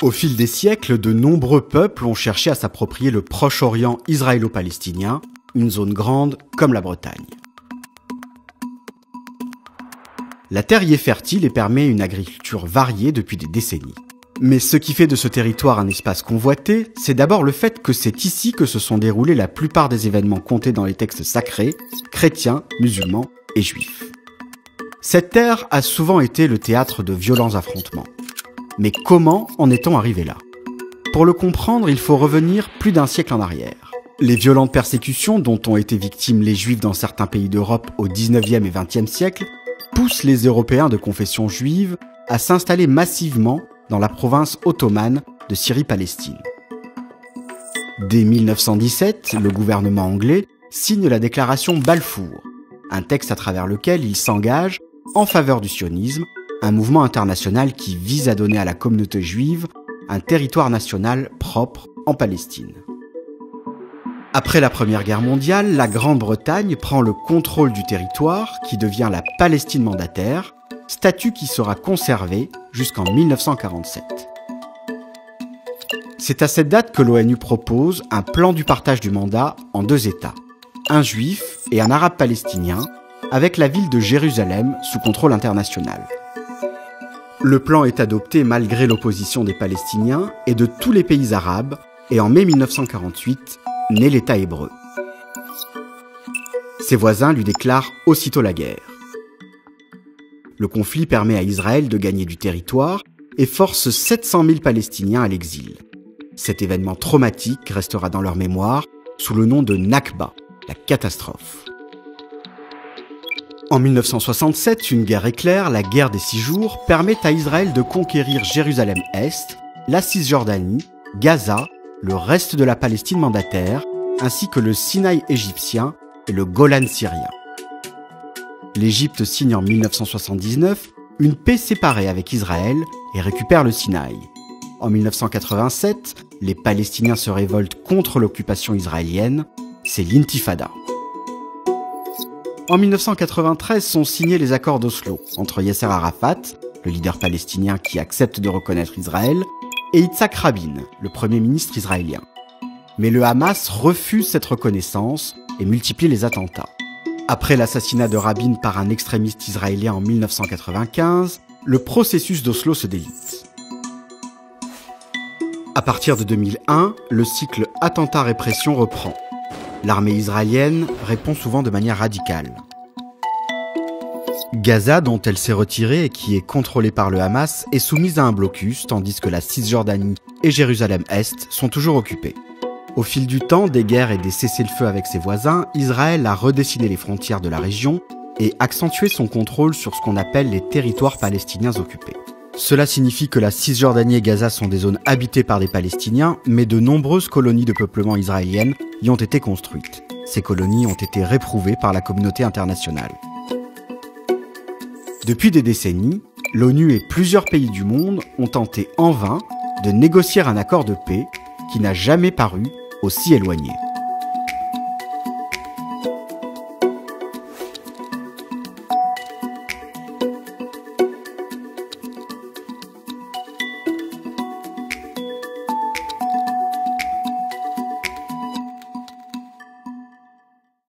Au fil des siècles, de nombreux peuples ont cherché à s'approprier le Proche-Orient israélo-palestinien, une zone grande comme la Bretagne. La terre y est fertile et permet une agriculture variée depuis des décennies. Mais ce qui fait de ce territoire un espace convoité, c'est d'abord le fait que c'est ici que se sont déroulés la plupart des événements comptés dans les textes sacrés, chrétiens, musulmans et juifs. Cette terre a souvent été le théâtre de violents affrontements. Mais comment en est-on arrivé là? Pour le comprendre, il faut revenir plus d'un siècle en arrière. Les violentes persécutions dont ont été victimes les Juifs dans certains pays d'Europe au XIXe et XXe siècle poussent les Européens de confession juive à s'installer massivement dans la province ottomane de Syrie-Palestine. Dès 1917, le gouvernement anglais signe la déclaration Balfour, un texte à travers lequel il s'engage en faveur du sionisme, un mouvement international qui vise à donner à la communauté juive un territoire national propre en Palestine. Après la Première Guerre mondiale, la Grande-Bretagne prend le contrôle du territoire qui devient la Palestine mandataire, statut qui sera conservé jusqu'en 1947. C'est à cette date que l'ONU propose un plan du partage du mandat en deux États, un juif et un arabe palestinien, avec la ville de Jérusalem sous contrôle international. Le plan est adopté malgré l'opposition des Palestiniens et de tous les pays arabes, et en mai 1948, naît l'État hébreu. Ses voisins lui déclarent aussitôt la guerre. Le conflit permet à Israël de gagner du territoire et force 700 000 Palestiniens à l'exil. Cet événement traumatique restera dans leur mémoire sous le nom de Nakba, la catastrophe. En 1967, une guerre éclair, la guerre des 6 jours, permet à Israël de conquérir Jérusalem-Est, la Cisjordanie, Gaza, le reste de la Palestine mandataire, ainsi que le Sinaï égyptien et le Golan syrien. L'Égypte signe en 1979 une paix séparée avec Israël et récupère le Sinaï. En 1987, les Palestiniens se révoltent contre l'occupation israélienne, c'est l'intifada. En 1993 sont signés les accords d'Oslo entre Yasser Arafat, le leader palestinien qui accepte de reconnaître Israël, et Yitzhak Rabin, le premier ministre israélien. Mais le Hamas refuse cette reconnaissance et multiplie les attentats. Après l'assassinat de Rabin par un extrémiste israélien en 1995, le processus d'Oslo se délite. À partir de 2001, le cycle attentat-répression reprend. L'armée israélienne répond souvent de manière radicale. Gaza, dont elle s'est retirée et qui est contrôlée par le Hamas, est soumise à un blocus, tandis que la Cisjordanie et Jérusalem-Est sont toujours occupées. Au fil du temps, des guerres et des cessez-le-feu avec ses voisins, Israël a redessiné les frontières de la région et accentué son contrôle sur ce qu'on appelle les territoires palestiniens occupés. Cela signifie que la Cisjordanie et Gaza sont des zones habitées par des Palestiniens, mais de nombreuses colonies de peuplement israéliennes y ont été construites. Ces colonies ont été réprouvées par la communauté internationale. Depuis des décennies, l'ONU et plusieurs pays du monde ont tenté en vain de négocier un accord de paix qui n'a jamais paru aussi éloigné.